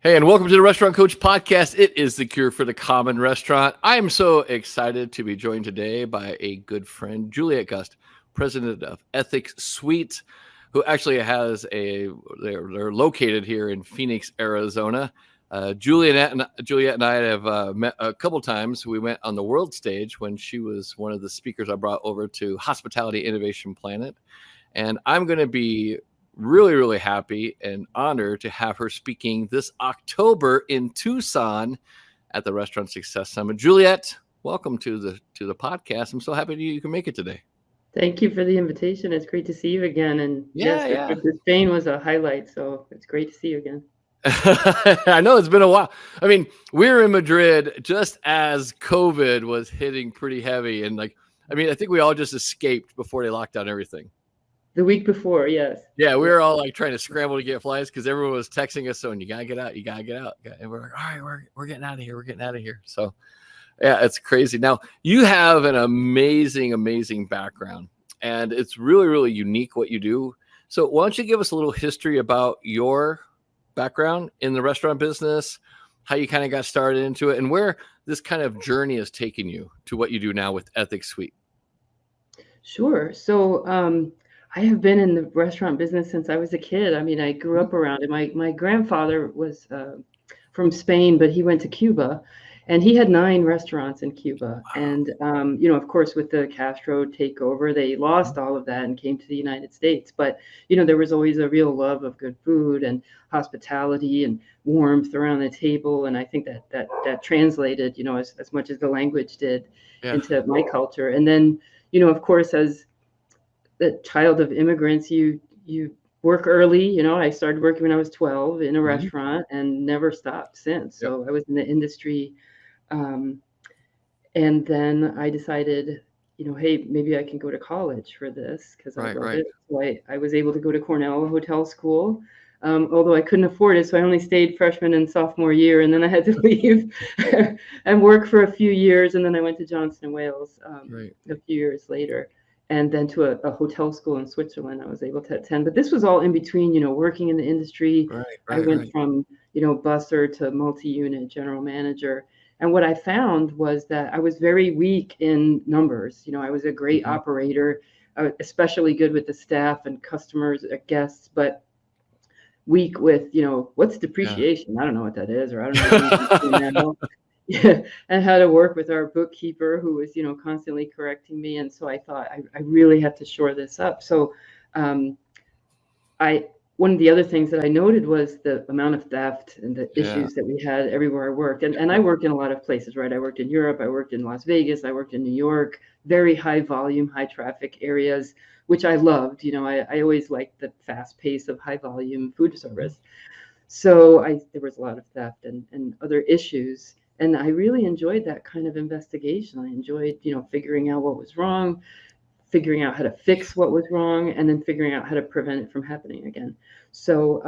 Hey, and welcome to the Restaurant Coach Podcast. It is the cure for the common restaurant. I am so excited to be joined today by a good friend, Juliette Gust, president of Ethics Suite, who actually has they're located here in Phoenix, Arizona. Juliette and I have met a couple times. We went on the world stage when she was one of the speakers I brought over to Hospitality Innovation Planet. And I'm going to be really happy and honored to have her speaking this October in Tucson at the Restaurant Success Summit. Juliette, welcome to the podcast. I'm so happy you can make it today. Thank you for the invitation. It's great to see you again. And yes, Spain was a highlight, so it's great to see you again. I know it's been a while. I mean, we were in Madrid just as COVID was hitting pretty heavy, and I think we all just escaped before they locked down everything. The week before, yes. Yeah, we were all trying to scramble to get flights because everyone was texting us, "So you gotta get out, you gotta get out." And we're like, "All right, we're getting out of here." So, yeah, it's crazy. Now you have an amazing background, and it's really unique what you do. So why don't you give us a little history about your background in the restaurant business, how you kind of got started into it, and where this kind of journey has taken you to what you do now with Ethics Suite? Sure. So, I have been in the restaurant business since I was a kid. I mean, I grew up around it. My grandfather was from Spain, but he went to Cuba, and he had 9 restaurants in Cuba. Wow. And of course, with the Castro takeover, they lost all of that and came to the United States. But there was always a real love of good food and hospitality and warmth around the table. And I think that translated, as much as the language did, into my culture. And then, of course, as the child of immigrants, you work early. I started working when I was 12 in a restaurant and never stopped since. So I was in the industry. And then I decided, hey, maybe I can go to college for this because I love it. So I was able to go to Cornell Hotel School, although I couldn't afford it. So I only stayed freshman and sophomore year, and then I had to leave and work for a few years. And then I went to Johnson & Wales a few years later. And then to a hotel school in Switzerland, I was able to attend. But this was all in between, working in the industry. I went from, busser to multi-unit general manager. And what I found was that I was very weak in numbers. I was a great operator, especially good with the staff and customers, guests, but weak with, what's depreciation? I don't know what that is, or I don't know. And how to work with our bookkeeper who was, constantly correcting me. And so I thought I really have to shore this up. So one of the other things that I noted was the amount of theft and the issues that we had everywhere I worked. And I worked in a lot of places, right? I worked in Europe, I worked in Las Vegas, I worked in New York, very high volume, high traffic areas, which I loved. I always liked the fast pace of high volume food service. So there was a lot of theft and other issues. And I really enjoyed that kind of investigation. I enjoyed, figuring out what was wrong, figuring out how to fix what was wrong, and then figuring out how to prevent it from happening again. So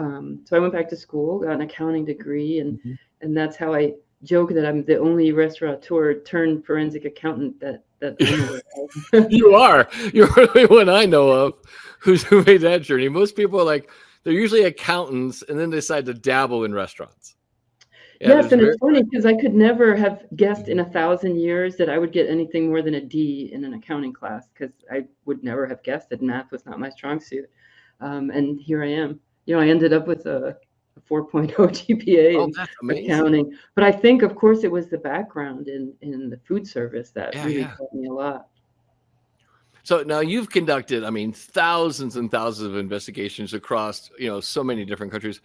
I went back to school, got an accounting degree, and that's how I joke that I'm the only restaurateur-turned-forensic accountant that I know of. You are. You're the only one I know of who made that journey. Most people are they're usually accountants and then decide to dabble in restaurants. Yes, and it's funny because I could never have guessed in 1,000 years that I would get anything more than a D in an accounting class, because I would never have guessed it. Math was not my strong suit. And here I am. I ended up with a 4.0 GPA in accounting. But I think, of course, it was the background in the food service that really taught me a lot. So now you've conducted, thousands and thousands of investigations across, so many different countries.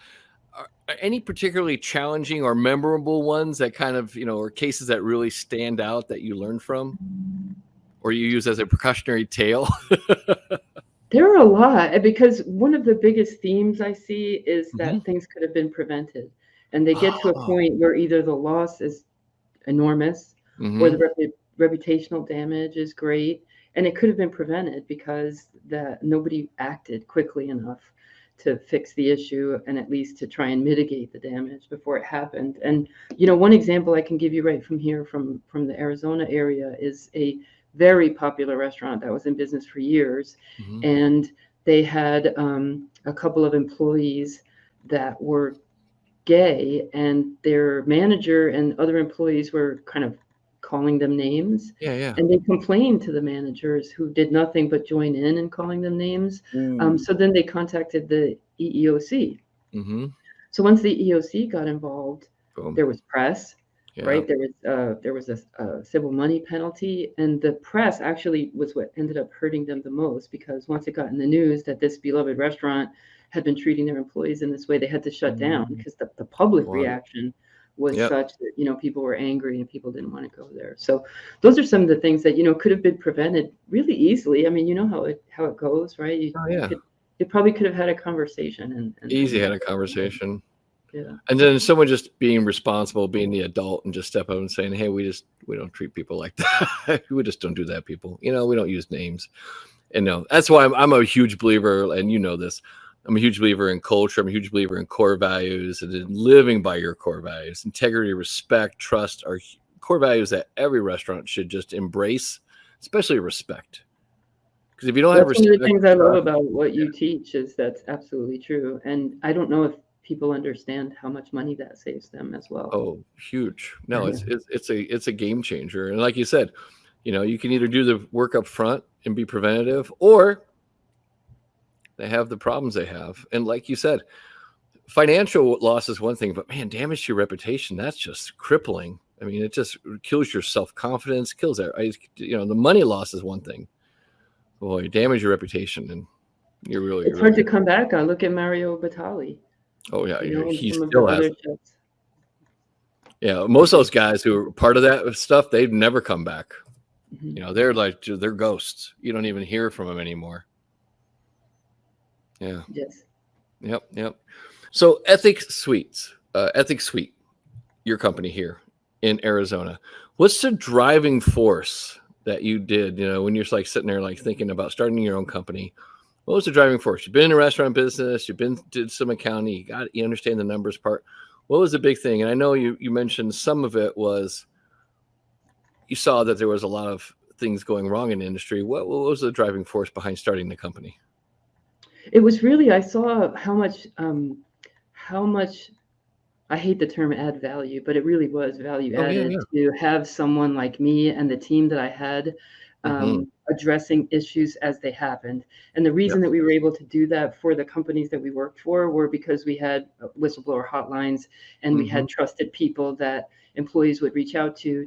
Are any particularly challenging or memorable ones that kind of, or cases that really stand out that you learned from or you use as a precautionary tale? There are a lot, because one of the biggest themes I see is that things could have been prevented, and they get to a point where either the loss is enormous or the reputational damage is great, and it could have been prevented because nobody acted quickly enough to fix the issue and at least to try and mitigate the damage before it happened. And one example I can give you right from here, from the Arizona area, is a very popular restaurant that was in business for years, and they had a couple of employees that were gay, and their manager and other employees were kind of calling them names. Yeah. And they complained to the managers, who did nothing but join in calling them names. Ooh. So then they contacted the EEOC. Mm-hmm. So once the EEOC got involved, Boom. there was press, Yeah. right? There was a civil money penalty, and the press actually was what ended up hurting them the most, because once it got in the news that this beloved restaurant had been treating their employees in this way, they had to shut down, Mm, because the public wow. reaction was Yep. such that people were angry and people didn't want to go there. So those are some of the things that could have been prevented really easily. I mean, you know how it goes, right? Oh You yeah. could you probably could have had a conversation and Easy had got a it done. conversation. Yeah. And then someone just being responsible, being the adult, and just step up and saying, "Hey, we don't treat people like that. We just don't do that, people. We don't use names." And no, that's why I'm a huge believer, and you know this. I'm a huge believer in culture. I'm a huge believer in core values and in living by your core values. Integrity, respect, trust are core values that every restaurant should just embrace, especially respect. Because if you don't have That's one of the respect, things I love trust, about what you teach, is that's absolutely true. And I don't know if people understand how much money that saves them as well. oh, huge. No, it's a game changer. And like you said, you can either do the work up front and be preventative, or they have the problems they have. And like you said, financial loss is one thing, but man, damage to your reputation, that's just crippling. I mean, it just kills your self-confidence, kills that. The money loss is one thing. Boy, you damage your reputation, and you're It's hard really, to come back on. Look at Mario Batali, oh yeah, and he some of the still has other it. chefs. Yeah, most of those guys who are part of that stuff, they've never come back. Mhm. They're ghosts. You don't even hear from them anymore. Yeah. Yes. Yep. So Ethics Suite, your company here in Arizona. What's the driving force that you did, when you're like sitting there like thinking about starting your own company? What was the driving force? You've been in the restaurant business, did some accounting, you understand the numbers part. What was the big thing? And I know you mentioned some of it was you saw that there was a lot of things going wrong in the industry. What was the driving force behind starting the company? It was really, I saw how much, I hate the term add value, but it really was value Oh yeah, added yeah. to have someone like me and the team that I had, Mm-hmm. addressing issues as they happened. And the Yep. reason that we were able to do that for the companies that we worked for were because we had whistleblower hotlines, and we Mm-hmm. had trusted people that employees would reach out to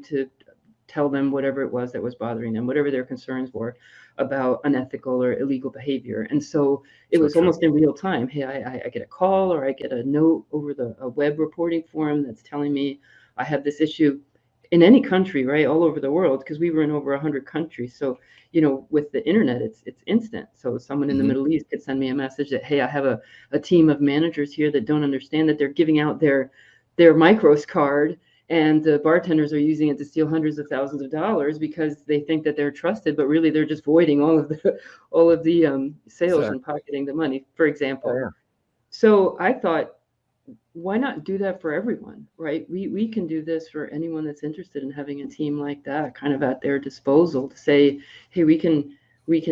tell them whatever it was that was bothering them, whatever their concerns were about unethical or illegal behavior. And so it So was true. almost in real time. Hey, I get a call, or I get a note over a web reporting forum that's telling me I have this issue in any country, right? All over the world, because we were in over 100 countries. So, with the internet, it's instant. So someone in the Mm-hmm. Middle East could send me a message that, hey, I have a team of managers here that don't understand that they're giving out their micros card, and the bartenders are using it to steal hundreds of thousands of dollars because they think that they're trusted, but really they're just voiding all of the sales and Exactly. pocketing the money, for Oh example. yeah. So I thought, why not do that for everyone, right? We can do this for anyone that's interested in having a team like that kind of at their disposal, to say, hey, we can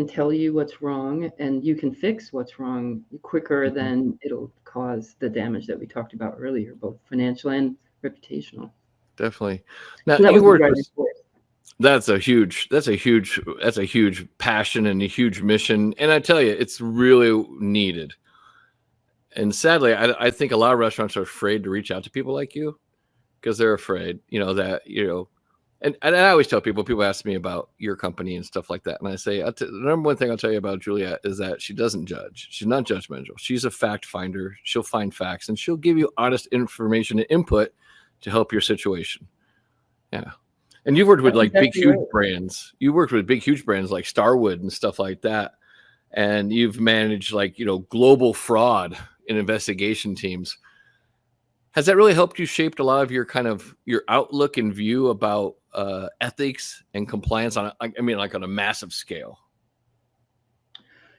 tell you what's wrong, and you can fix what's wrong quicker Mm-hmm. than it'll cause the damage that we talked about earlier, both financial and reputational. Definitely. Now So that you was the worked driving with force. that's a huge passion and a huge mission. And I tell you, it's really needed. And sadly, I think a lot of restaurants are afraid to reach out to people like you because they're afraid, and I always tell people ask me about your company and stuff like that. And I say, the number one thing I'll tell you about Juliette is that she doesn't judge. She's not judgmental. She's a fact finder. She'll find facts, and she'll give you honest information and input to help your situation. Yeah. And you've worked with That's like big, exactly huge right. brands. You worked with big, huge brands like Starwood and stuff like that. And you've managed like, global fraud and investigation teams. Has that really helped you shape a lot of your outlook and view about ethics and compliance like on a massive scale?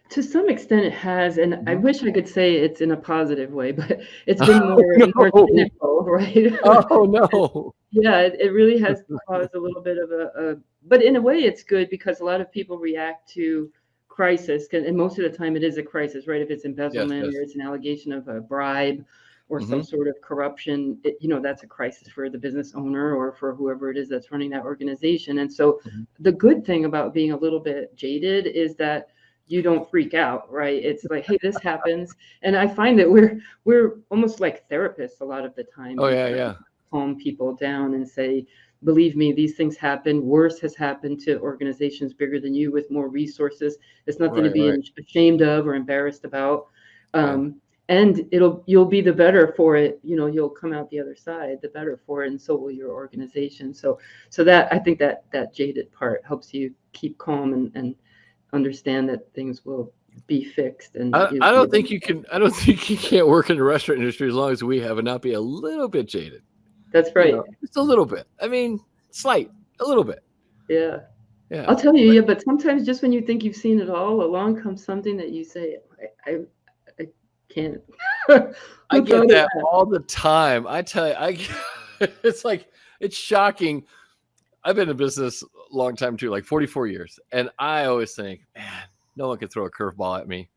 To some extent, it has, and I Mhm. wish I could say it's in a positive way, but it's been Oh more no! cynical, right? Oh no! Yeah, it really has caused a little bit of but in a way, it's good, because a lot of people react to crisis, and most of the time it is a crisis, right? If it's Yes, embezzlement yes. or it's an allegation of a bribe, or some sort of corruption, that's a crisis for the business owner or for whoever it is that's running that organization. And so the good thing about being a little bit jaded is that you don't freak out, right? It's like, hey, this happens. And I find that we're almost like therapists a lot of the time. Oh, yeah. Calm people down and say, believe me, these things happen. Worse has happened to organizations bigger than you with more resources. It's nothing to be ashamed of or embarrassed about. And you'll be the better for it. You'll come out the other side the better for it, and so will your organization. So that, I think that jaded part helps you keep calm and understand that things will be fixed. And I don't think you can't work in the restaurant industry as long as we have and not be a little bit jaded. That's right. Just a little bit. I mean, a little bit. Yeah. I'll tell you, but sometimes just when you think you've seen it all, along comes something that you say, I can't. I get that all the time. I tell you, it's like, it's shocking. I've been in business a long time too, like 44 years. And I always think, man, no one can throw a curveball at me.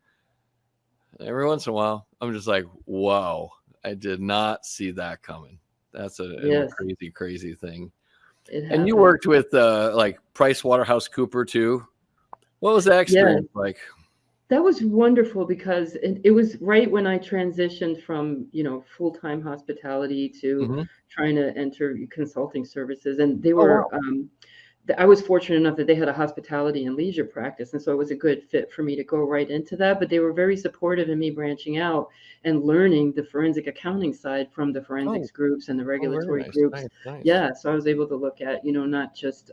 Every once in a while, I'm just like, whoa, I did not see that coming. That's a crazy, crazy thing. And you worked with like PricewaterhouseCoopers too. What was that experience like? That was wonderful because it was right when I transitioned from, full-time hospitality to trying to enter consulting services. And they were, I was fortunate enough that they had a hospitality and leisure practice. And so it was a good fit for me to go right into that. But they were very supportive in me branching out and learning the forensic accounting side from the forensics groups and the regulatory groups. Nice. Yeah. So I was able to look at, not just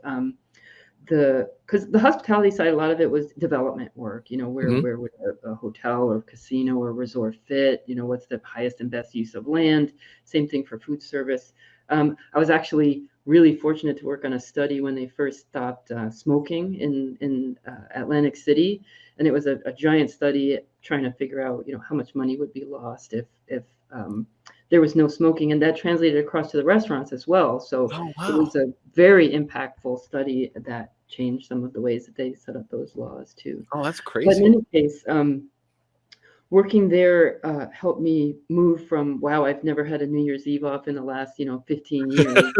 because the hospitality side, a lot of it was development work, where would a hotel or casino or resort fit, what's the highest and best use of land. Same thing for food service. I was actually really fortunate to work on a study when they first stopped smoking in Atlantic City. And it was a giant study trying to figure out, how much money would be lost if there was no smoking. And that translated across to the restaurants as well. So it was a very impactful study that changed some of the ways that they set up those laws too. Oh, that's crazy. But in any case, working there helped me move from, wow, I've never had a New Year's Eve off in the last, 15 years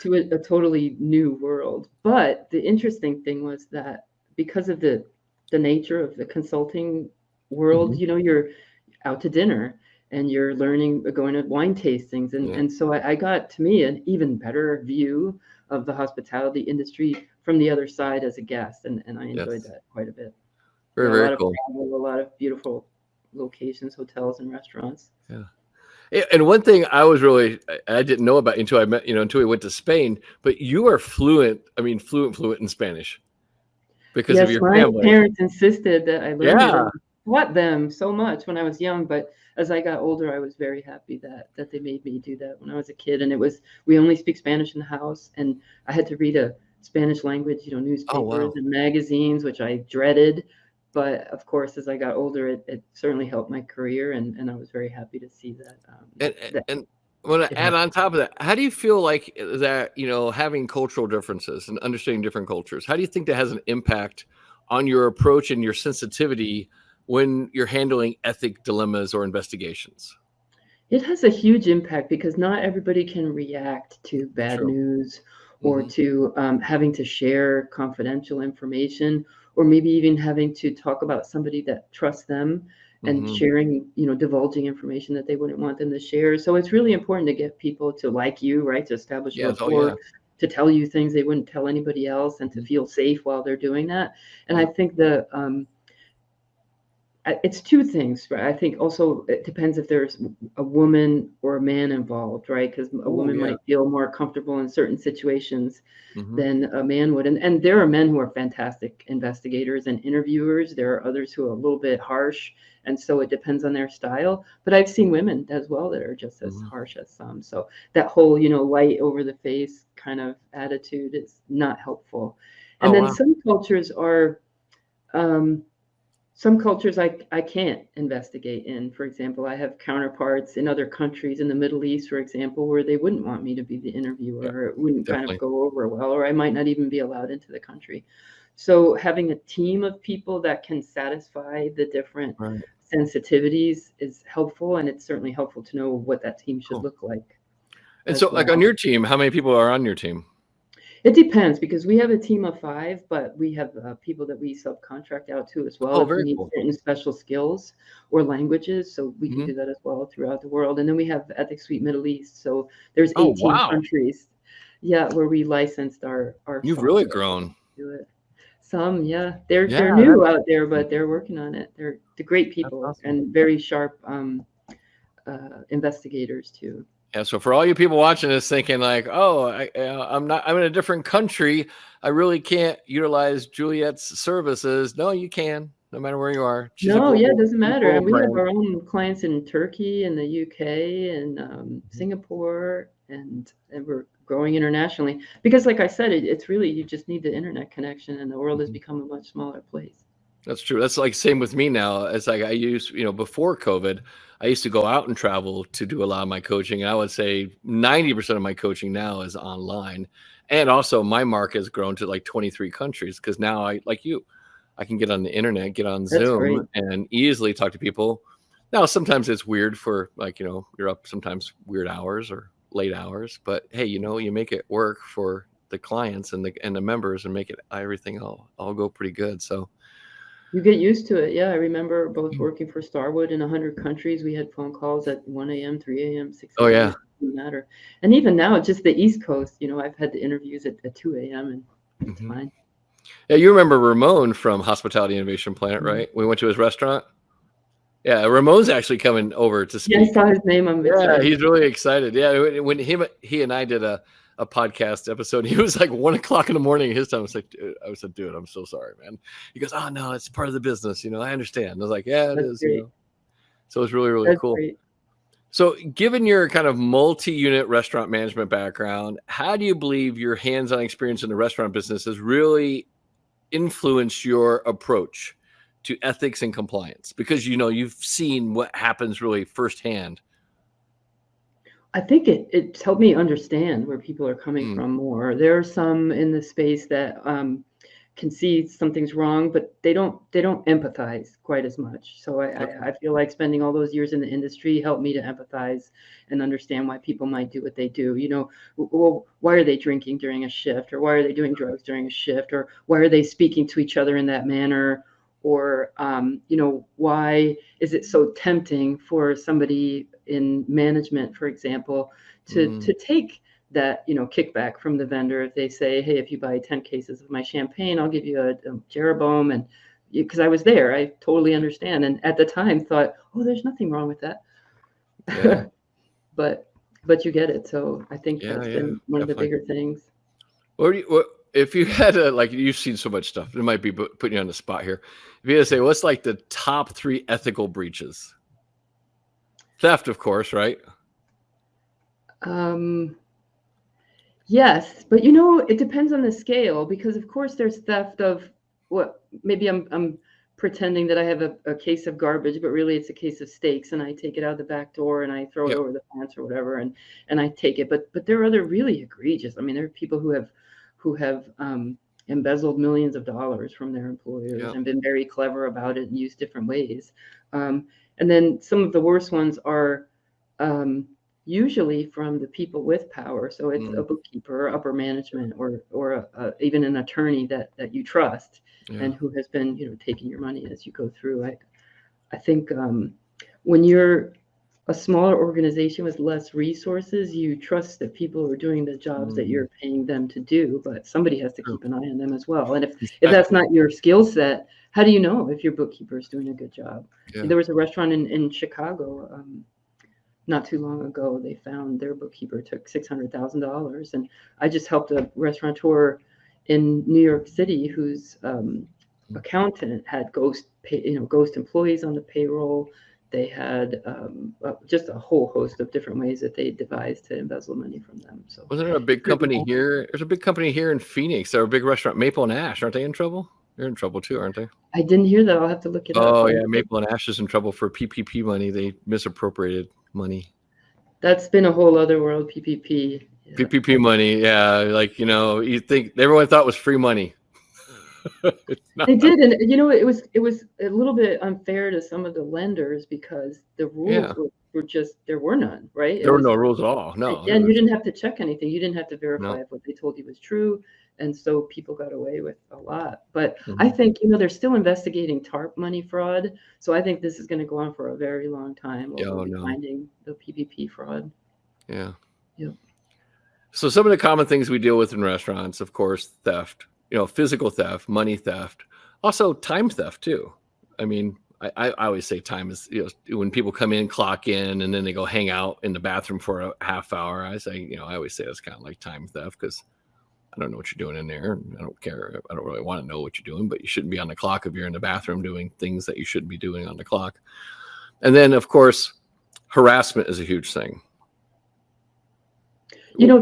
to a totally new world. But the interesting thing was that because of the nature of the consulting world, you're out to dinner and you're learning, going to wine tastings. And so I got, to me, an even better view of the hospitality industry from the other side as a guest. And I enjoyed that quite a bit. Very cool. A lot of beautiful locations, hotels and restaurants. Yeah. And one thing I didn't know about until I met, until we went to Spain, but you are fluent in Spanish because of your family. My parents insisted that I learn it. I taught them so much when I was young, but as I got older, I was very happy that they made me do that when I was a kid. And we only speak Spanish in the house, and I had to read a Spanish language, newspapers and magazines, which I dreaded. But of course, as I got older, it certainly helped my career, and I was very happy to see that. And I want to add on top of that, how do you feel like that, having cultural differences and understanding different cultures, how do you think that has an impact on your approach and your sensitivity when you're handling ethic dilemmas or investigations? It has a huge impact because not everybody can react to bad news or to having to share confidential information, or maybe even having to talk about somebody that trusts them and sharing, divulging information that they wouldn't want them to share. So it's really important to get people to like you, right? To establish a rapport, to tell you things they wouldn't tell anybody else, and to feel safe while they're doing that. And I think it's two things, right? I think also it depends if there's a woman or a man involved, right? Because a woman might feel more comfortable in certain situations than a man would. And there are men who are fantastic investigators and interviewers. There are others who are a little bit harsh. And so it depends on their style. But I've seen women as well that are just as harsh as some. So that whole, light over the face kind of attitude is not helpful. And some cultures are... some cultures I can't investigate in. For example, I have counterparts in other countries in the Middle East, for example, where they wouldn't want me to be the interviewer, or it wouldn't kind of go over well, or I might not even be allowed into the country. So having a team of people that can satisfy the different sensitivities is helpful, and it's certainly helpful to know what that team should Cool. look like And as so, like on well. your team, how many people are on your team? It depends because we have a team of 5, but we have people that we subcontract out to as well Oh, if we very need cool. certain special skills or languages. So we can Mhm. do that as well throughout the world. And then we have Ethics Suite Middle East. So there's Oh, 18 wow. countries, yeah, where we licensed our You've really software grown. to do it. Some, yeah, they're Yeah, new out there, but they're working on it. They're great that's people awesome. and very sharp investigators too. Yeah, so for all you people watching this thinking like, oh, I'm in a different country. I really can't utilize Juliette's services. No, you can, no matter where you are. She's No, yeah, it doesn't she's a matter. global And we have brand. our own clients in Turkey and the UK and Singapore, and we're growing internationally. Because, like I said, it's really you just need the internet connection, and the world has Mhm. become a much smaller place. That's true. That's like same with me now. It's like I used, before COVID, I used to go out and travel to do a lot of my coaching. And I would say 90% of my coaching now is online. And also my mark has grown to like 23 countries because now I can get on the internet, get on That's great. Zoom and easily talk to people. Now, sometimes it's weird for like, you're up sometimes weird hours or late hours, but hey, you make it work for the clients and the members and make it everything all go pretty good. So You get used to it. Yeah, I remember both working for Starwood in 100 countries. We had phone calls at 1 a.m., 3 a.m., 6 oh a.m. yeah. It didn't matter. And even now, just the East Coast, I've had the interviews at 2 a.m. and it's Mhm. fine. Yeah, you remember Ramon from Hospitality Innovation Planet, Mhm. right? We went to his restaurant. Yeah, Ramon's actually coming over to Yeah, I speak. saw his name. I'm Yeah, excited. he's really excited. Yeah, when he and I did a podcast episode, he was like 1 o'clock in the morning his time. I said, dude, I'm so sorry, man. He goes, oh no, it's part of the business. I understand. I was like, yeah, it That's is. great. So it's really, really That's cool. great. So, given your kind of multi-unit restaurant management background, how do you believe your hands-on experience in the restaurant business has really influence your approach to ethics and compliance because you've seen what happens really firsthand. I think it's helped me understand where people are coming Mm, from more. There are some in the space that can see something's wrong, but they don't empathize quite as much. So okay. I feel like spending all those years in the industry helped me to empathize and understand why people might do what they do. Well, why are they drinking during a shift, or why are they doing drugs during a shift, or why are they speaking to each other in that manner, or why is it so tempting for somebody in management, for example, to Mm, take that kickback from the vendor if they say, hey, if you buy 10 cases of my champagne, I'll give you a Jeroboam. And because I was there, I totally understand, and at the time thought, oh, there's nothing wrong with yeah, that. but you get it. So I think yeah, that's yeah, been one of the definitely. bigger things. What if you had to, like, you've seen so much stuff, it might be putting you on the spot here. If you had to say what's like the top 3 ethical breaches? Theft, of course, right? um Yes, but it depends on the scale, because of course there's theft of what maybe I'm pretending that I have a case of garbage, but really it's a case of steaks, and I take it out the back door and I throw it Yep. over the fence or whatever, and I take it. But there are other really egregious. I mean, there are people who have embezzled millions of dollars from their employers Yep. and been very clever about it and used different ways. Um, and then some of the worst ones are um, usually from the people with power. So it's a Mm, bookkeeper, or upper management, or even an attorney that you trust yeah. and who has been taking your money as you go through. I think when you're a smaller organization with less resources, you trust that people are doing the jobs that Mm, you're paying them to do, but somebody has to true. keep an eye on them as well. And if that's Exactly. not your skill set, how do you know if your bookkeeper is doing a good job? Yeah. There was a restaurant in Chicago not too long ago. They found their bookkeeper took $600,000, and I just helped a restaurateur in New York City whose Mm. accountant had ghost employees on the payroll. They had just a whole host of different ways that they devised to embezzle money from them. So Wasn't there a big it's pretty company cool. here? There's a big company here in Phoenix. They're a big restaurant, Maple and Ash. Aren't they in trouble? They're in trouble too, aren't they? I didn't hear that. I'll have to look it up. Oh yeah, Maple and Ash is in trouble for PPP money. They misappropriated money. That's been a whole other world. PPP. Yeah. PPP money, yeah. Like you think everyone thought it was free money. It's not. They did, and it was a little bit unfair to some of the lenders because the Yeah. rules were just there were none, right? It There were was no rules at all. No, it and you was didn't have to check anything. You didn't have to verify no. if what they told you was true, and so people got away with a lot. But I Mhm. think, they're still investigating TARP money fraud, so I think this is gonna go on for a very long time where we'll Oh be no. finding the PPP fraud. Yeah. Yep. So some of the common things we deal with in restaurants, of course, theft, physical theft, money theft, also time theft too. I mean, I always say time is, when people come in, clock in, and then they go hang out in the bathroom for a half hour. I say, I always say that's kind of like time theft because I don't know what you're doing in there. And I don't care. I don't really want to know what you're doing, but you shouldn't be on the clock if you're in the bathroom doing things that you shouldn't be doing on the clock. And then, of course, harassment is a huge thing.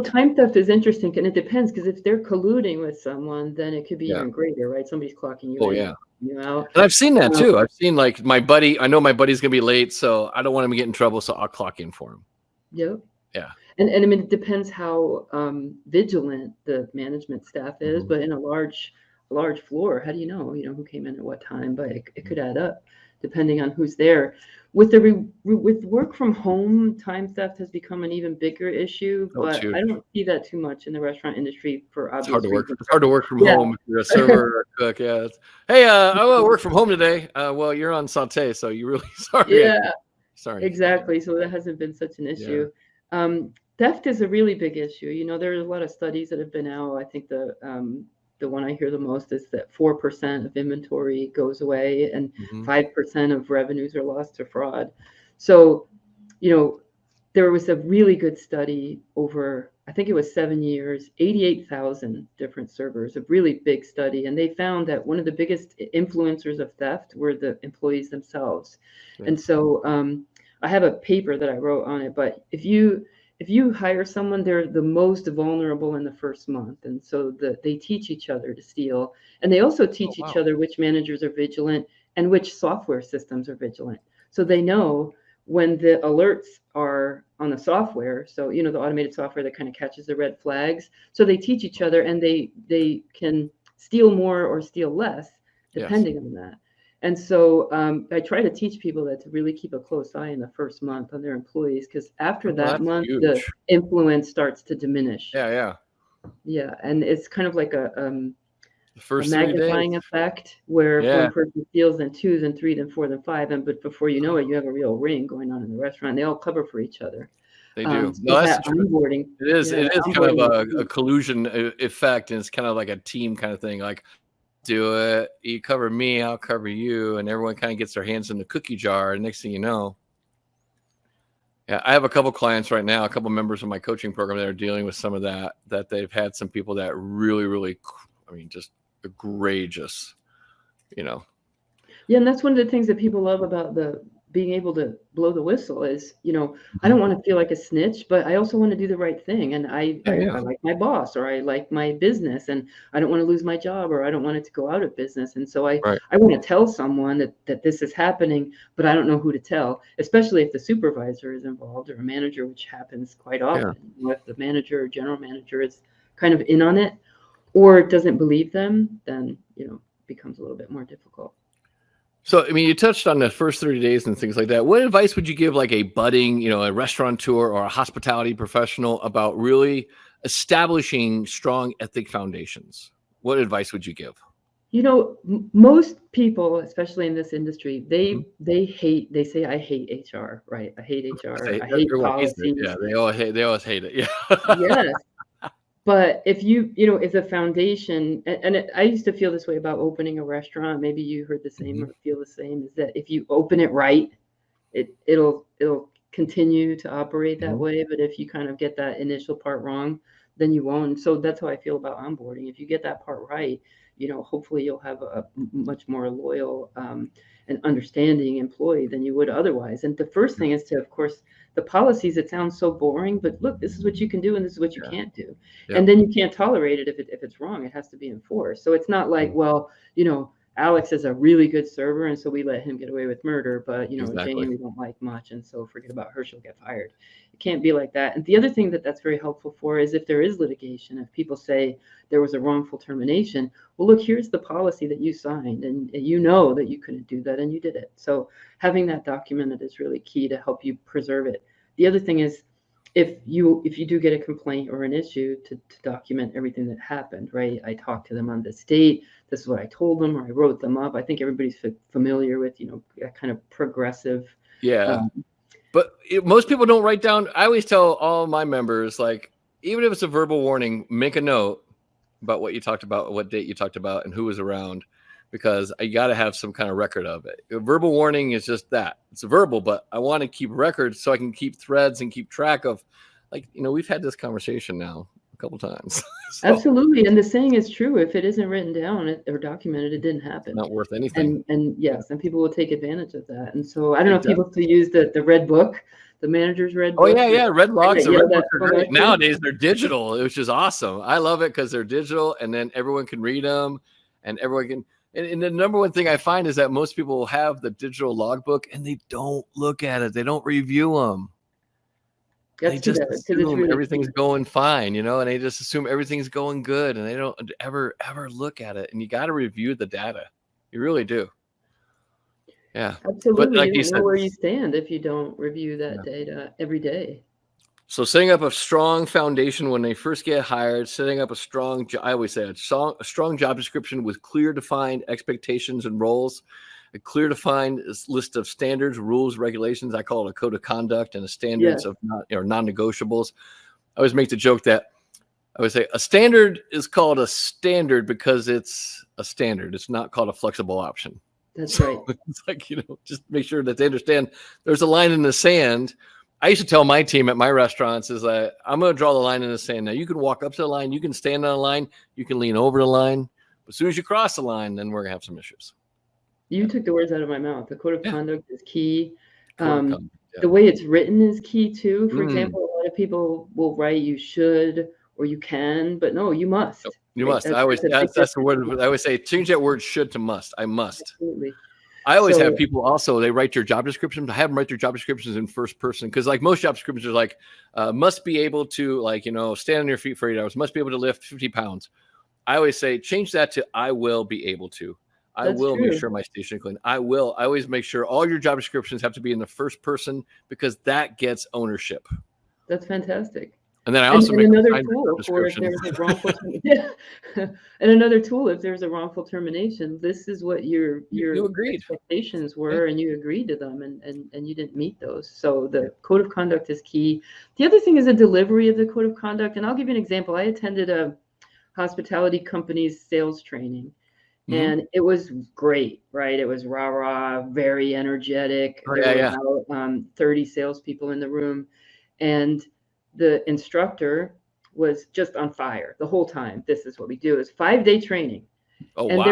Time theft is interesting, and it depends because if they're colluding with someone, then it could be Yeah. even greater, right? Somebody's clocking you Oh, in, yeah. you out. And I've seen that Um, too. I've seen like my buddy, I know my buddy's going to be late, so I don't want him to get in trouble, so I'll clock in for him. Yep. Yeah. And I mean, it depends how vigilant the management staff is, Mhm. but in a large floor, how do you know, who came in at what time? But it could add up depending on who's there. With work from home, time theft has become an even bigger issue, Oh, it's but huge. I don't see that too much in the restaurant industry for It's hard to obvious work. reasons. It's hard to work from Yeah. home if you're a server or a cook. Yeah. Hey, I want to work from home today. Well, you're on saute, so you really sorry. Yeah. Sorry. Exactly. So that hasn't been such an Yeah. issue. Theft is a really big issue. There are a lot of studies that have been out. I think the one I hear the most is that 4% of inventory goes away and Mhm. 5% of revenues are lost to fraud. So, there was a really good study over, I think it was 7 years, 88,000 different servers, a really big study. And they found that one of the biggest influencers of theft were the employees themselves. Yeah. And so I have a paper that I wrote on it, but if you hire someone, they're the most vulnerable in the first month. And so they teach each other to steal. And they also teach each wow. other which managers are vigilant and which software systems are vigilant. So they know when the alerts are on the software, so the automated software that kind of catches the red flags. So they teach each other and they can steal more or steal less depending on that. And so I try to teach people that to really keep a close eye in the first month on their employees, because after Well, that that's month, the huge. influence starts to diminish. Yeah. Yeah, and it's kind of like The a first 3 days. magnifying effect where if Yeah. one person steals, then two, then three, then four, then five, and but before you know it, you have a real ring going on in the restaurant. They all cover for each other. They do. So No, that's that the truth. onboarding, It is. yeah, It that is kind of onboarding is a key. collusion effect, and it's kind of like a team kind of thing. Like, do it. You cover me, I'll cover you, and everyone kind of gets their hands in the cookie jar. And next thing you know, yeah, I have a couple clients right now, a couple members of my coaching program that are dealing with some of that. That they've had some people that really, I mean, just egregious. Yeah, and that's one of the things that people love about the being able to blow the whistle is, I don't Mhm. want to feel like a snitch, but I also want to do the right thing. And I Yeah. like my boss, or I like my business, and I don't want to lose my job, or I don't want it to go out of business. And so I, Right. I want to tell someone that this is happening, but I don't know who to tell, especially if the supervisor is involved or a manager, which happens quite Yeah. often. If the manager or general manager is kind of in on it or doesn't believe them, then, it becomes a little bit more difficult. So, I mean, you touched on the first 30 days and things like that. What advice would you give like a budding, a restaurateur or a hospitality professional about really establishing strong ethic foundations? What advice would you give? Most people, especially in this industry, Mhm. they say, I hate HR, right? I hate HR. Say I hate everyone hates it. Yeah, policies. they always hate it. Yeah. Yes. But if the foundation, I used to feel this way about opening a restaurant, maybe you heard the same Mhm. or feel the same, is that if you open it right, it'll continue to operate that Mhm. way. But if you kind of get that initial part wrong, then you won't. So that's how I feel about onboarding. If you get that part right, hopefully you'll have a much more loyal and understanding employee than you would otherwise. And the first thing is to, of course, the policies. It sounds so boring, but look, this is what you can do and this is what you Yeah. can't do. Yep. And then you can't tolerate it if it's wrong. It has to be enforced. So it's not like, Mhm. well, Alex is a really good server, and so we let him get away with murder. But Exactly. Jane we don't like much, and so forget about her. She'll get fired. It can't be like that. And the other thing that's very helpful for is if there is litigation, if people say there was a wrongful termination, well, look, here's the policy that you signed, and you know that you couldn't do that, and you did it. So having that documented is really key to help you preserve it. The other thing is, if you do get a complaint or an issue, to document everything that happened, right? I talked to them on this date. This is what I told them, or I wrote them up. I think everybody's familiar with, that kind of progressive. Yeah. But most people don't write down. I always tell all my members, like, even if it's a verbal warning, make a note about what you talked about, what date you talked about, and who was around, because I got to have some kind of record of it. A verbal warning is just that. It's a verbal, but I want to keep records so I can keep threads and keep track of, like, we've had this conversation now a couple times. So, absolutely. And the saying is true. If it isn't written down or documented, it didn't happen. Not worth anything. And yes, and people will take advantage of that. And so I don't know if people still use the red book, the manager's red book. Oh, yeah. Red logs. The red books are great. Nowadays, they're digital, which is awesome. I love it because they're digital, and then everyone can read them, and everyone can. And the number one thing I find is that most people will have the digital logbook, and they don't look at it. They don't review them. They just assume everything's going fine, and they just assume everything's going good, and they don't ever look at it. And you got to review the data. You really do. Yeah, absolutely. But like you don't know where you stand if you don't review that data every day. So setting up a strong foundation when they first get hired, setting up I always say a strong job description with clear defined expectations and roles, a clear defined list of standards, rules, regulations. I call it a code of conduct and a standards of non-negotiables. I always make the joke that I would say a standard is called a standard because it's a standard. It's not called a flexible option. That's right. It's like, just make sure that they understand there's a line in the sand. I used to tell my team at my restaurants is that I'm going to draw the line in the sand. Now you can walk up to the line, you can stand on the line, you can lean over the line. But as soon as you cross the line, then we're going to have some issues. You took the words out of my mouth. The code of conduct is key. The way it's written is key too. For example, a lot of people will write you should or you can, but no, you must. Nope. You must. That's the word. I always say change that word should to must. I must. Absolutely. I always have people also, they write your job descriptions. I have them write their job descriptions in first person because, like, most job descriptions are like, must be able to, like, stand on your feet for 8 hours, must be able to lift 50 pounds. I always say change that to I will be able to. That's true. Make sure my station is clean. I always make sure all your job descriptions have to be in the first person because that gets ownership. That's fantastic. And then I also make another tool for if there's a wrongful and another tool if there's a wrongful termination. This is what your expectations were, and you agreed to them, and you didn't meet those. So the code of conduct is key. The other thing is the delivery of the code of conduct. And I'll give you an example. I attended a hospitality company's sales training, and it was great, right? It was rah-rah, very energetic. There were about 30 salespeople in the room, and the instructor was just on fire the whole time. This is what we do. It's 5-day training. Oh, and wow.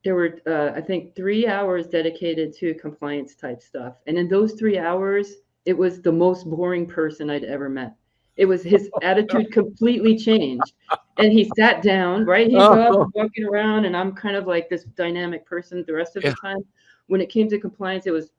there were I think 3 hours dedicated to compliance type stuff. And in those 3 hours, it was the most boring person I'd ever met. It was his attitude completely changed. And he sat down, right? He's up walking around, and I'm kind of like this dynamic person the rest of the time. When it came to compliance, it was,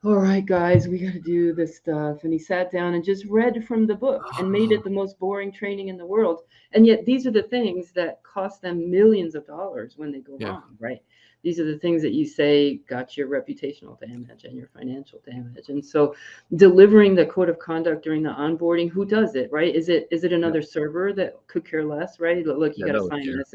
all right, guys, we got to do this stuff. And he sat down and just read from the book and made it the most boring training in the world. And yet these are the things that cost them millions of dollars when they go wrong, right? These are the things that you say got your reputational damage and your financial damage. And so delivering the code of conduct during the onboarding, who does it, right? Is it another server that could care less, right? Look, you got to sign this.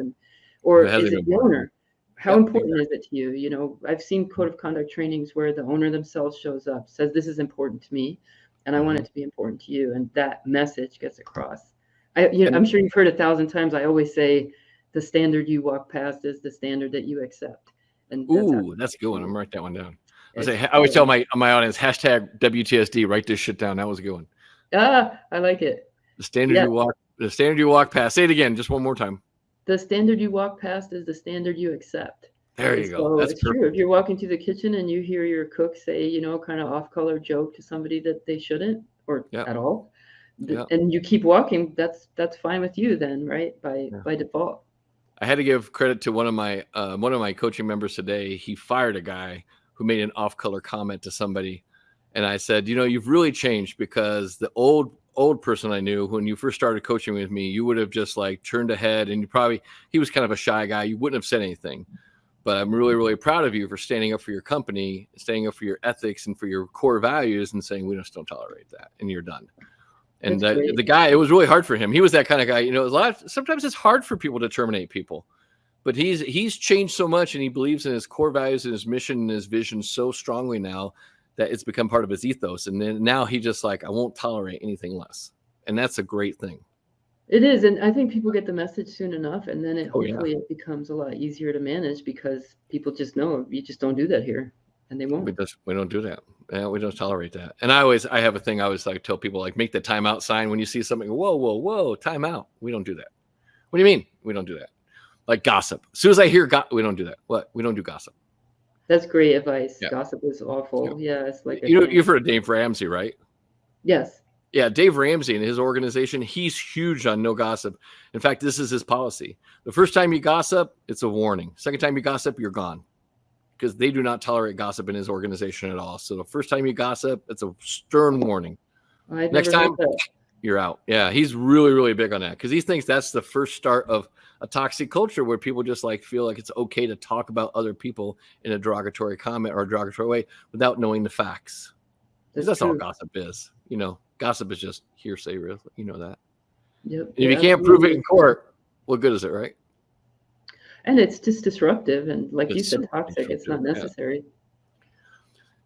Or is it the owner? How important is it to you? I've seen code of conduct trainings where the owner themselves shows up, says, this is important to me, and I want it to be important to you. And that message gets across. I'm sure you've heard 1,000 times. I always say the standard you walk past is the standard that you accept. And that's a good one. I'm gonna write that one down. I always tell my audience, hashtag WTSD, write this shit down. That was a good one. I like it. The standard you walk past. Say it again, just one more time. The standard you walk past is the standard you accept. There you go. That's perfect. True. If you're walking through the kitchen and you hear your cook say, kind of off-color joke to somebody that they shouldn't, or at all, and you keep walking, that's fine with you then, right? By default. I had to give credit to one of my coaching members today. He fired a guy who made an off-color comment to somebody, and I said, you've really changed, because the old person I knew when you first started coaching with me, you would have just like turned ahead, and he was kind of a shy guy. You wouldn't have said anything. But I'm really, really proud of you for standing up for your company, standing up for your ethics and for your core values, and saying we just don't tolerate that, and you're done. And the guy, it was really hard for him. He was that kind of guy. Sometimes it's hard for people to terminate people, but he's changed so much, and he believes in his core values and his mission and his vision so strongly now that it's become part of his ethos. And then now he just like, I won't tolerate anything less, and that's a great thing. It is, and I think people get the message soon enough, and then hopefully it becomes a lot easier to manage, because people just know you just don't do that here, and they won't. We don't do that. Yeah, we don't tolerate that. And I have a thing. I always like tell people, like, make the timeout sign when you see something. Whoa, timeout. We don't do that. What do you mean? We don't do that. Like gossip. As soon as I hear we don't do that. What? We don't do gossip. That's great advice. Yeah. Gossip is awful. Yeah, it's like you've heard of Dave Ramsey, right? Yes. Yeah, Dave Ramsey and his organization, he's huge on no gossip. In fact, this is his policy. The first time you gossip, it's a warning. Second time you gossip, you're gone. Because they do not tolerate gossip in his organization at all. So the first time you gossip, it's a stern warning. Next time, you're out. Yeah, he's really, really big on that, because he thinks that's the first start of a toxic culture where people just like feel like it's okay to talk about other people in a derogatory comment or a derogatory way without knowing the facts. That's all gossip is. Gossip is just hearsay, really. You know that. Yep. And if you can't prove it in court, what good is it, right? And it's just disruptive, and like you said, toxic. It's not necessary.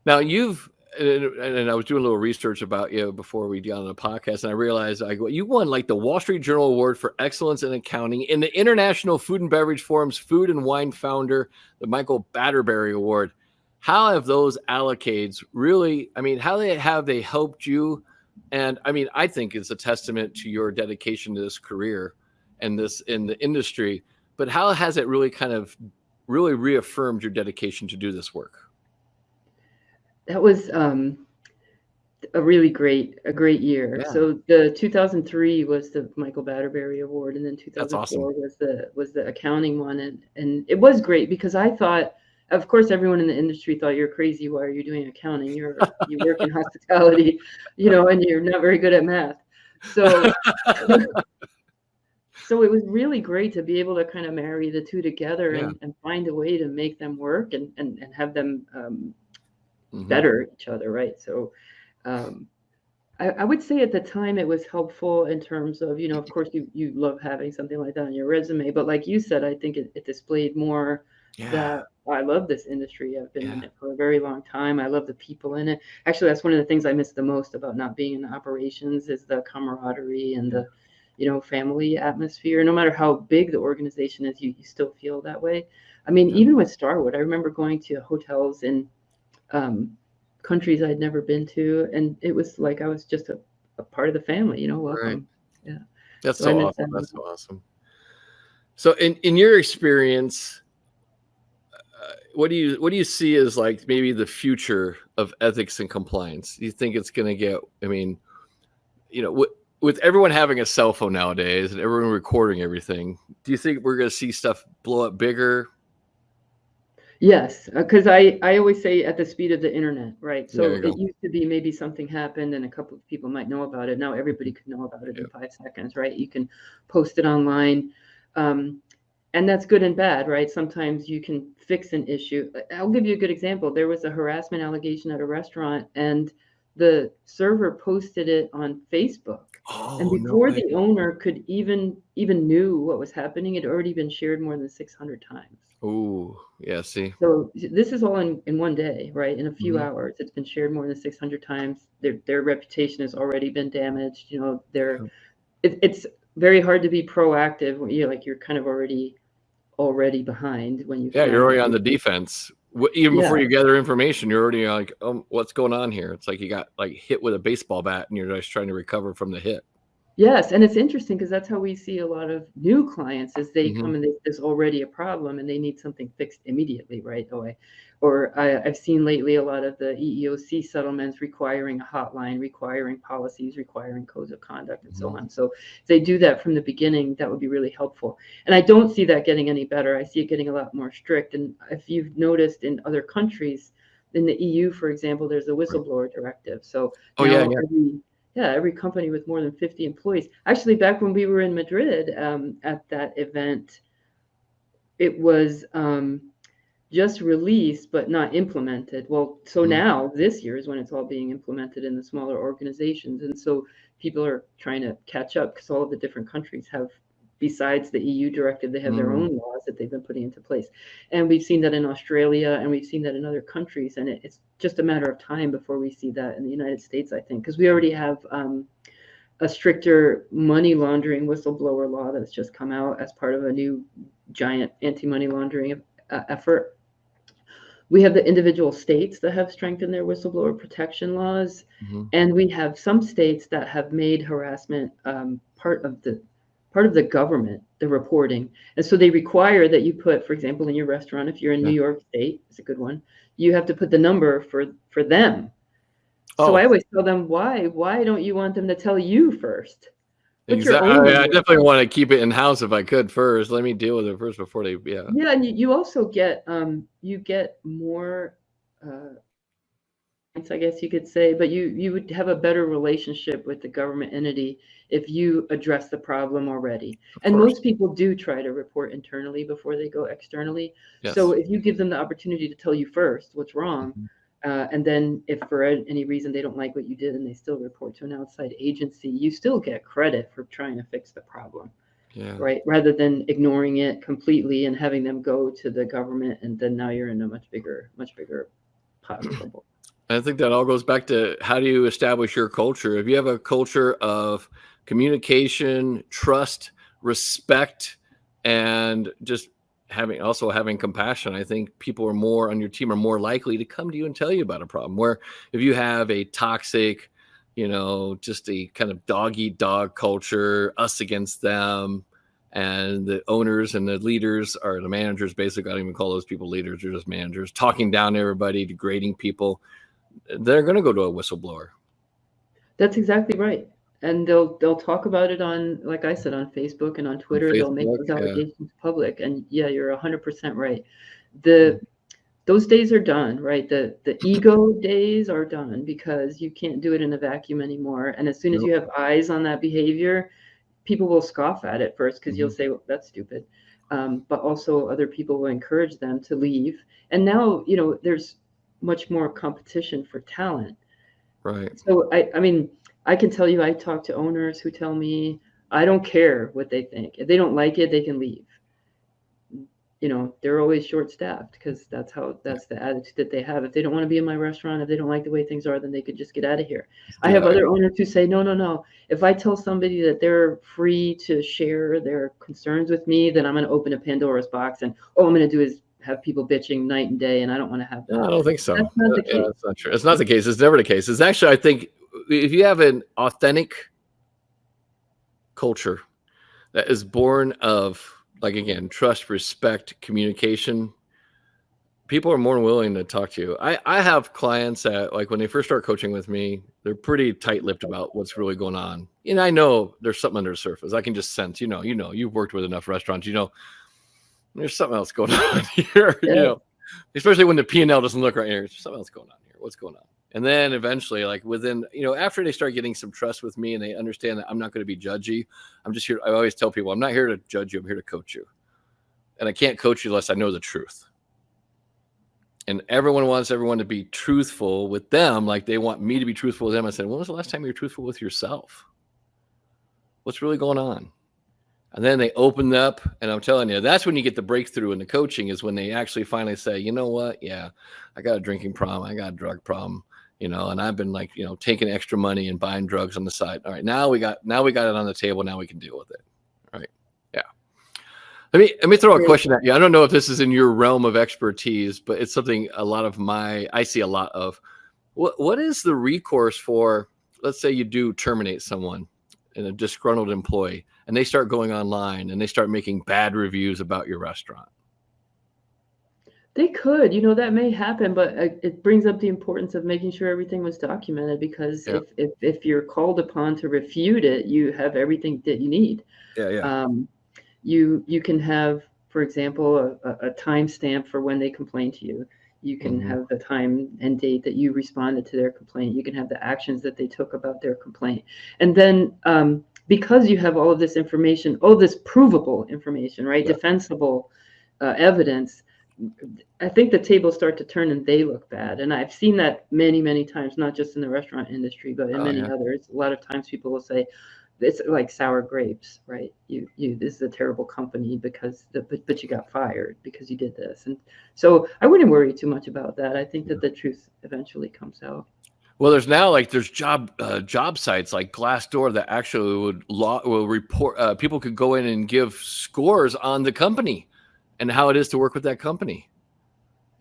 Yeah. Now and I was doing a little research about you before we got on the podcast, and I realized you won like the Wall Street Journal Award for Excellence in Accounting, in the International Food and Beverage Forum's Food and Wine Founder, the Michael Batterberry Award. How have those accolades really? How have they helped you? And I think it's a testament to your dedication to this career and this in the industry. But how has it really kind of really reaffirmed your dedication to do this work? That was a great year. Yeah. So the 2003 was the Michael Batterberry Award, and then 2004 was the accounting one, and it was great, because I thought, of course, everyone in the industry thought you're crazy. Why are you doing accounting? You work in hospitality, and you're not very good at math. So, so it was really great to be able to kind of marry the two together and find a way to make them work and have them better each other, right? So, I would say at the time it was helpful in terms of, of course, you love having something like that on your resume, but like you said, I think it displayed more that I love this industry. I've been in it for a very long time. I love the people in it. Actually, that's one of the things I miss the most about not being in operations, is the camaraderie and the, family atmosphere. No matter how big the organization is, you still feel that way. Even with Starwood, I remember going to hotels in countries I'd never been to, and it was like I was just a part of the family, welcome. Right. Yeah. That's so awesome. That's so awesome. So in your experience, what do you see as like maybe the future of ethics and compliance? Do you think it's going to get, with everyone having a cell phone nowadays and everyone recording everything, do you think we're going to see stuff blow up bigger? Yes, because I always say at the speed of the internet, right? So it used to be maybe something happened and a couple of people might know about it. Now everybody could know about it in 5 seconds, right? You can post it online. And that's good and bad, right? Sometimes you can fix an issue. I'll give you a good example. There was a harassment allegation at a restaurant, and the server posted it on Facebook. And before the owner could even knew what was happening, it had already been shared more than 600 times. Oh, yeah, see. So this is all in one day, right? In a few hours, it's been shared more than 600 times. Their reputation has already been damaged. It's very hard to be proactive when you're kind of already behind when you. Yeah, you're already on the defense. Even before you gather information, you're already like, what's going on here? It's like you got like hit with a baseball bat and you're just trying to recover from the hit. Yes, and it's interesting because that's how we see a lot of new clients is they Hmm. come and there's already a problem and they need something fixed immediately right away. Or I've seen lately a lot of the EEOC settlements requiring a hotline, requiring policies, requiring codes of conduct, and so Hmm. on. So if they do that from the beginning, that would be really helpful. And I don't see that getting any better. I see it getting a lot more strict. And if you've noticed in other countries, in the EU, for example, there's a Right. whistleblower directive. So Oh yeah, now yeah. every company with more than 50 employees. Actually, back when we were in Madrid at that event, it was just released but not implemented. Well, so Mhm. now this year is when it's all being implemented in the smaller organizations. And so people are trying to catch up because all of the different countries have, besides the EU directive, they have their Mm. own laws that they've been putting into place. And we've seen that in Australia and we've seen that in other countries. And it's just a matter of time before we see that in the United States, I think, because we already have a stricter money laundering whistleblower law that's just come out as part of a new giant anti-money laundering effort. We have the individual states that have strengthened their whistleblower protection laws, Mhm. and we have some states that have made harassment part of the government, the reporting. And so they require that you put, for example, in your restaurant, if you're in New Yeah. York State, it's a good one, you have to put the number for them. So I Oh, always tell them, why don't you want them to tell you first? Put your exactly. own I number. definitely want to keep it in house if I could first. Let me deal with it first before they. Yeah. Yeah, and you also get you get more points, I guess you could say, but you would have a better relationship with the government entity if you address the problem already. Of And course. most people do try to report internally before they go externally. So Yes. if you give them the opportunity to tell you first what's wrong, Mhm. and then if for any reason they don't like what you did and they still report to an outside agency, you still get credit for trying to fix the problem. Yeah. Right, rather than ignoring it completely and having them go to the government, and then now you're in a much bigger pot of trouble. I think that all goes back to how do you establish your culture? If you have a culture of communication, trust, respect, and just having compassion, I think people are more on your team are more likely to come to you and tell you about a problem. Where if you have a toxic, just a kind of dog eat dog culture, us against them, and the owners and the leaders or the managers, basically, I don't even call those people leaders, they're just managers, talking down to everybody, degrading people, they're going to go to a whistleblower. That's exactly right. And they'll talk about it on, like I said, on Facebook and on On Twitter. They'll make Facebook. those Yeah. allegations public. And yeah, you're 100% right. Mm. The Those days are done, right? The ego days are done because you can't do it in a vacuum anymore. And as soon as Nope. you have eyes on that behavior, people will scoff at it first because you'll Mhm. say, well, that's stupid. But also other people will encourage them to leave. And now, there's much more competition for talent. Right. So I mean, I can tell you, I talk to owners who tell me, I don't care what they think. If they don't like it, they can leave. They're always short staffed because Yeah. that's the attitude that they have. If they don't want to be in my restaurant, if they don't like the way things are, then they could just get out of here. Let's I get have out. other owners who say, no, no, no. If I tell somebody that they're free to share their concerns with me, then I'm going to open a Pandora's box, and all I'm going to do is have people bitching night and day, and I don't want to have No, that. I don't think so. That's not the Yeah, case. that's not true. It's not the case. It's never the case. It's actually, I think, if you have an authentic culture that is born of, like, again, trust, respect, communication, people are more than willing to talk to you. I have clients that, like, when they first start coaching with me, they're pretty tight-lipped about what's really going on. And I know there's something under the surface. I can just sense, you've worked with enough restaurants, there's something else going on here, Yeah. especially when the P&L doesn't look right here. There's something else going on here. What's going on? And then eventually, like within, after they start getting some trust with me and they understand that I'm not going to be judgy, I'm just here. I always tell people, I'm not here to judge you. I'm here to coach you. And I can't coach you unless I know the truth. And everyone wants everyone to be truthful with them. Like they want me to be truthful with them. I said, when was the last time you were truthful with yourself? What's really going on? And then they open up, and I'm telling you, that's when you get the breakthrough in the coaching is when they actually finally say, you know what? Yeah, I got a drinking problem. I got a drug problem, and I've been like, taking extra money and buying drugs on the side. All right. Now we got it on the table. Now we can deal with it. All right. Yeah. Let me throw a Great. question at you. I don't know if this is in your realm of expertise, but it's something I see a lot of. What is the recourse for, let's say you do terminate someone and a disgruntled employee, and they start going online and they start making bad reviews about your restaurant? They could, that may happen, but it brings up the importance of making sure everything was documented, because Yeah. if you're called upon to refute it, you have everything that you need. Yeah. You can have, for example, a timestamp for when they complain to you. You can have the time and date that you responded to their complaint. You can have the actions that they took about their complaint. And then because you have all of this information, all this provable information, right? Yeah. Defensible evidence, I think the tables start to turn and they look bad. And I've seen that many, many times, not just in the restaurant industry, but in many others. A lot of times people will say, it's like sour grapes, right? This is a terrible company because but you got fired because you did this. And so I wouldn't worry too much about that. I think that the truth eventually comes out. Well, there's job sites like Glassdoor that actually will report. People could go in and give scores on the company and how it is to work with that company.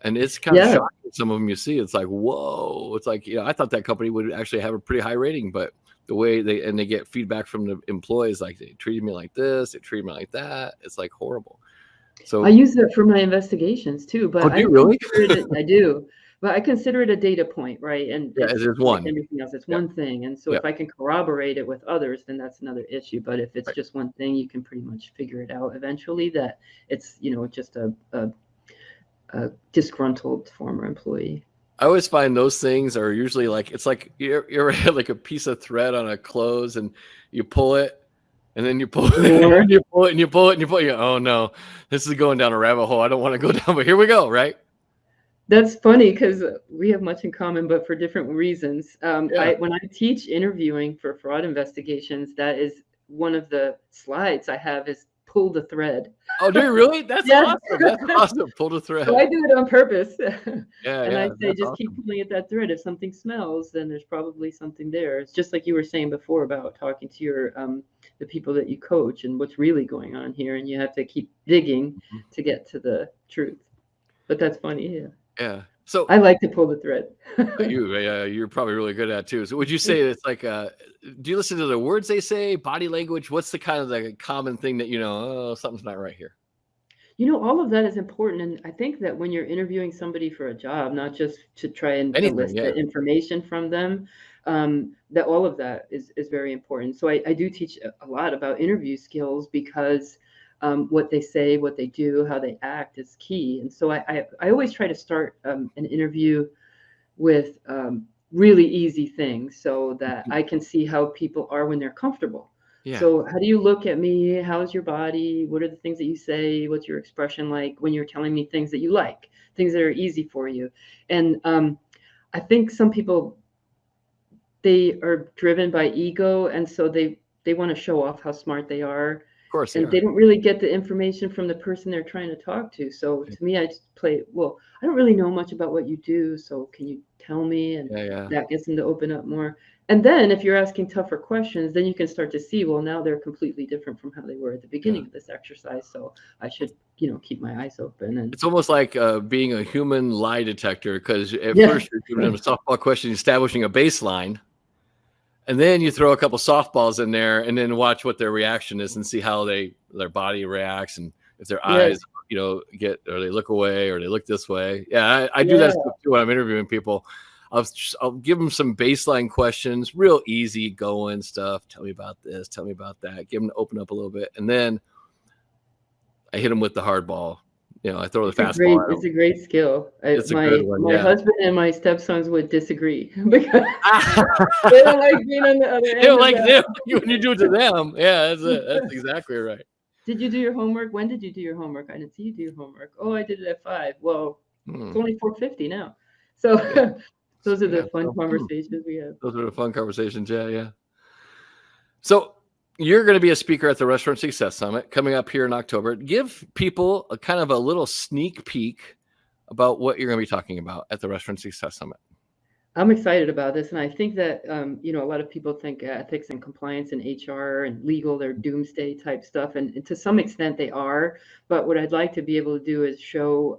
And it's kind of shocking. Some of them you see, it's like, whoa. It's like, I thought that company would actually have a pretty high rating, but the way they get feedback from the employees, like, they treated me like this, they treated me like that. It's like horrible. So I use that for my investigations too, but do you really? I do. But I consider it a data point, right? And there's one. Like everything else, it's one thing. And so if I can corroborate it with others, then that's another issue. But if it's just one thing, you can pretty much figure it out eventually that it's, just a disgruntled former employee. I always find those things are usually like, it's like you ever had like a piece of thread on a clothes and you pull it and then you pull it and you pull it and you pull it and you pull it. Oh no, this is going down a rabbit hole. I don't want to go down, but here we go. Right. That's funny because we have much in common, but for different reasons. When I teach interviewing for fraud investigations, that is one of the slides I have is pull the thread. Oh, do you really? That's awesome. That's awesome. Pull the thread. So I do it on purpose. And I say, just keep pulling at that thread. If something smells, then there's probably something there. It's just like you were saying before about talking to your the people that you coach and what's really going on here, and you have to keep digging to get to the truth. But that's funny, Yeah. So I like to pull the thread. You're probably really good at it too. So would you say it's like, do you listen to the words they say, body language? What's the kind of the common thing that, something's not right here? All of that is important. And I think that when you're interviewing somebody for a job, not just to try and elicit information from them, that all of that is very important. So I do teach a lot about interview skills because what they say, what they do, how they act is key. And so I always try to start an interview with really easy things so that I can see how people are when they're comfortable. Yeah. So how do you look at me? How's your body? What are the things that you say? What's your expression like when you're telling me things that you like, things that are easy for you? And I think some people, they are driven by ego. And so they want to show off how smart they are. Of course. And they don't really get the information from the person they're trying to talk to. So to me, I just play, well, I don't really know much about what you do. So can you tell me? And that gets them to open up more. And then if you're asking tougher questions, then you can start to see, well, now they're completely different from how they were at the beginning of this exercise. So I should, keep my eyes open. And it's almost like being a human lie detector, because at first you're giving them a softball question, establishing a baseline. And then you throw a couple softballs in there and then watch what their reaction is and see how their body reacts. And if their eyes, or they look away or they look this way. Yeah, I do that stuff too when I'm interviewing people. I'll give them some baseline questions, real easy going stuff. Tell me about this. Tell me about that. Give them to open up a little bit. And then I hit them with the hard ball. I throw the fastball. It's a great skill. It's a good one. My husband and my stepsons would disagree because they don't like being on the other end. They don't like them when you do it to them. Yeah, that's exactly right. Did you do your homework? When did you do your homework? I didn't see you do your homework. Oh, I did it at 5. Well, it's only 4:50 now. So those are the fun conversations we have. Those are the fun conversations. Yeah. So you're going to be a speaker at the Restaurant Success Summit coming up here in October. Give people a kind of a little sneak peek about what you're going to be talking about at the Restaurant Success Summit. I'm excited about this. And I think that, a lot of people think ethics and compliance and HR and legal, they're doomsday type stuff. And to some extent they are. But what I'd like to be able to do is show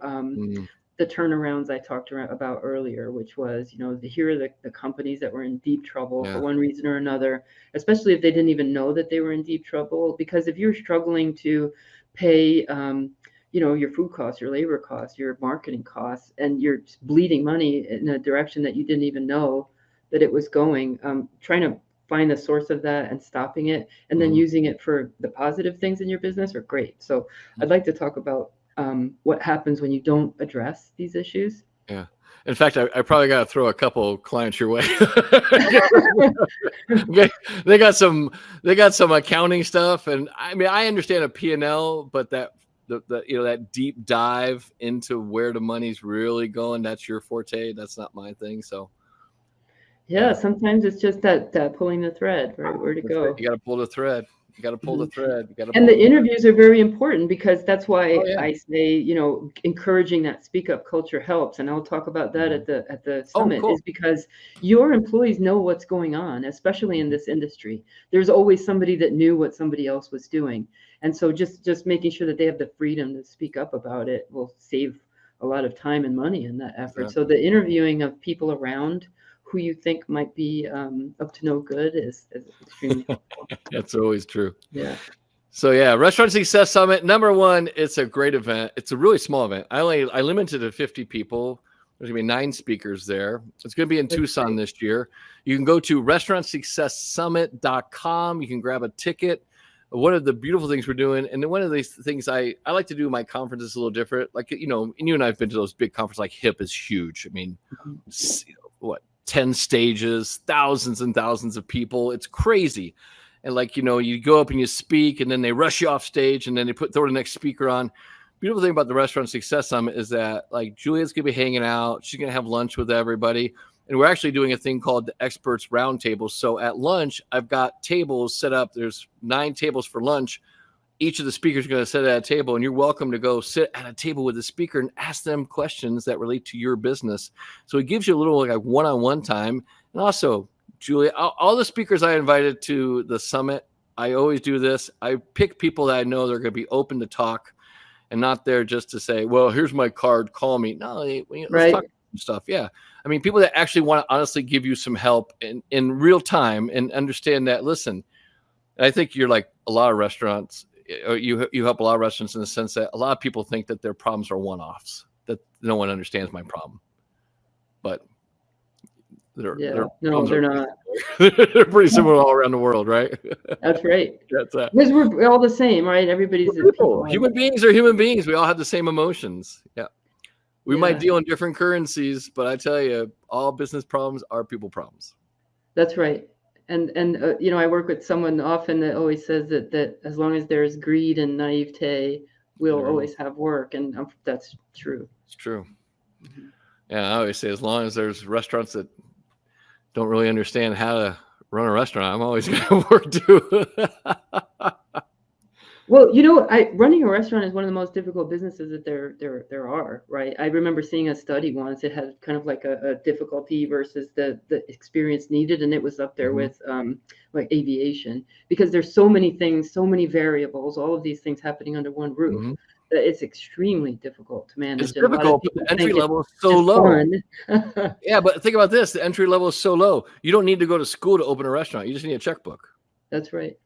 the turnarounds I talked about earlier, which was, here are the companies that were in deep trouble for Yeah. one reason or another, especially if they didn't even know that they were in deep trouble. Because if you're struggling to pay, your food costs, your labor costs, your marketing costs, and you're bleeding money in a direction that you didn't even know that it was going, trying to find the source of that and stopping it, and then using it for the positive things in your business are great. So I'd like to talk about what happens when you don't address these issues. Yeah. In fact, I probably got to throw a couple clients your way. Okay. They got some accounting stuff, and I mean, I understand a P&L, but that that deep dive into where the money's really going, that's your forte. That's not my thing. So yeah, sometimes it's just that pulling the thread, right? Where to that's go. right. You got to pull the thread. You got to pull the thread. You got to. And the interviews are very important, because that's why yeah. I say, encouraging that speak up culture helps. And I'll talk about that at the summit, cool. is because your employees know what's going on, especially in this industry. There's always somebody that knew what somebody else was doing. And so just making sure that they have the freedom to speak up about it will save a lot of time and money in that effort. Exactly. So the interviewing of people around who you think might be up to no good is extremely helpful. That's always true. Yeah. So yeah, Restaurant Success Summit, number one, it's a great event. It's a really small event. I limited it to 50 people. There's gonna be 9 speakers there. It's gonna be in Tucson this year. You can go to restaurantsuccesssummit.com. You can grab a ticket. One of the beautiful things we're doing, and one of these things I like to do in my conferences a little different. Like, and you and I have been to those big conferences, like HIP is huge. I mean, what, 10 stages, thousands and thousands of people. It's crazy. And you go up and you speak, and then they rush you off stage, and then they throw the next speaker on. Beautiful thing about the Restaurant Success Summit is that Juliette's gonna be hanging out. She's gonna have lunch with everybody, and we're actually doing a thing called the Experts Roundtable. So at lunch, I've got tables set up. There's 9 tables for lunch. Each of the speakers are going to sit at a table, and you're welcome to go sit at a table with the speaker and ask them questions that relate to your business. So it gives you a little one-on-one time. And also, Julia, all the speakers I invited to the summit, I always do this. I pick people that I know they're going to be open to talk and not there just to say, well, here's my card, call me. No, let's talk stuff. Yeah. I mean, people that actually want to honestly give you some help in real time and understand that, listen, I think you're like a lot of restaurants, you help a lot of restaurants in the sense that a lot of people think that their problems are one-offs, that no one understands my problem. But they're not. They're pretty similar all around the world, right? That's right. That's that. Because we're all the same, right? Everybody's people. Human beings are human beings. We all have the same emotions. Yeah. We might deal in different currencies, but I tell you, all business problems are people problems. That's right. And I work with someone often that always says that as long as there's greed and naivete, we'll always have work, and that's true. It's true. Yeah, I always say, as long as there's restaurants that don't really understand how to run a restaurant, I'm always going to work too. Well, running a restaurant is one of the most difficult businesses that there are, right? I remember seeing a study once. It had kind of like a difficulty versus the experience needed, and it was up there with like aviation, because there's so many things, so many variables, all of these things happening under one roof. It's extremely difficult to manage. It's difficult, but the entry level is so low. Yeah, but think about this. The entry level is so low. You don't need to go to school to open a restaurant. You just need a checkbook. That's right.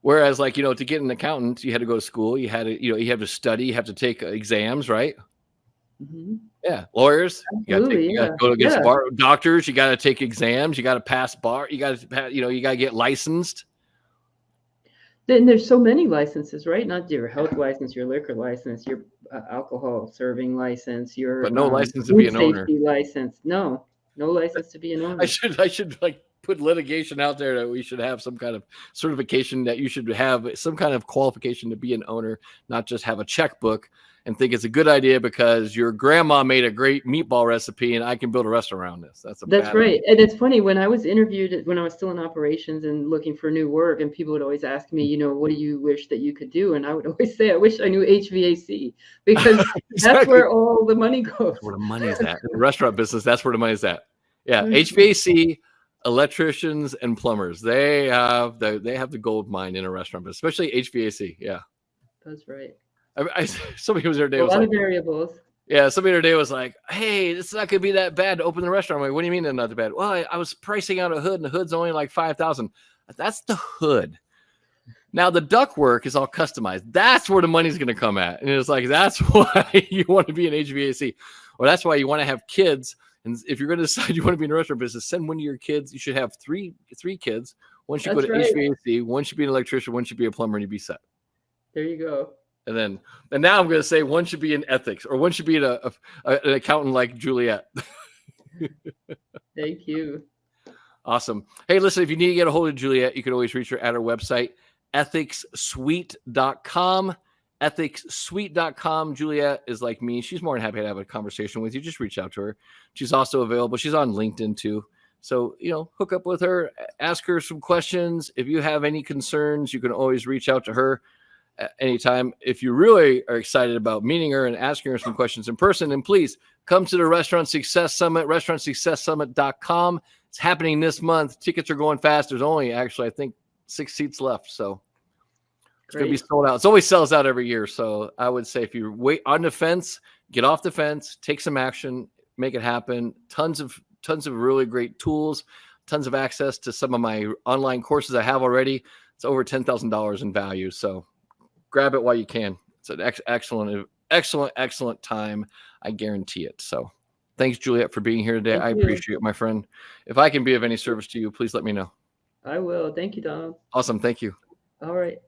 Whereas, to get an accountant, you had to go to school. You had to, you have to study. You have to take exams, right? Yeah. Lawyers. Absolutely, you got to go against bar. Doctors. You got to take exams. You got to pass bar. You got to, you got to get licensed. Then there's so many licenses, right? Not your health license, your liquor license, your alcohol serving license, your no license to be an owner. Safety license. No license to be an owner. I should put litigation out there that we should have some kind of certification, that you should have some kind of qualification to be an owner, not just have a checkbook and think it's a good idea because your grandma made a great meatball recipe and I can build a restaurant around this. That's right. And it's funny, when I was interviewed, when I was still in operations and looking for new work, and people would always ask me, what do you wish that you could do? And I would always say, I wish I knew HVAC, because that's where all the money goes. That's where the money is at. In the restaurant business, that's where the money is at. Yeah. HVAC, electricians, and plumbers. They have the gold mine in a restaurant, but especially HVAC. Yeah. That's right. Somebody was there today. A lot of variables. Yeah, somebody today was like, "Hey, it's not gonna be that bad to open the restaurant." I'm like, "What do you mean it's not that bad?" Well, I was pricing out a hood, and the hood's only like 5,000. That's the hood. Now the ductwork is all customized. That's where the money's gonna come at. And it's like, that's why you want to be in HVAC. Or that's why you want to have kids. And if you're gonna decide you want to be in the restaurant business, send one of your kids. You should have three kids. One should go That's to right. HVAC, one should be an electrician, one should be a plumber, and you'd be set. There you go. And now I'm going to say one should be in ethics, or one should be an accountant like Juliette. Thank you. Awesome. Hey, listen, if you need to get a hold of Juliette, you can always reach her at her website, ethicssuite.com. Ethicssuite.com. Juliette is like me. She's more than happy to have a conversation with you. Just reach out to her. She's also available. She's on LinkedIn too. So, hook up with her, ask her some questions. If you have any concerns, you can always reach out to her anytime. If you really are excited about meeting her and asking her some questions in person, then please come to the Restaurant Success Summit, restaurantsuccesssummit.com. It's happening this month. Tickets are going fast. There's only actually, I think, 6 seats left. So it's going to be sold out. It always sells out every year. So I would say if you wait on the fence, get off the fence, take some action, make it happen. Tons of really great tools, tons of access to some of my online courses I have already. It's over $10,000 in value. So grab it while you can. It's an excellent time. I guarantee it. So thanks, Juliette, for being here today. I appreciate it, my friend. If I can be of any service to you, please let me know. I will. Thank you, Donald. Awesome. Thank you. All right.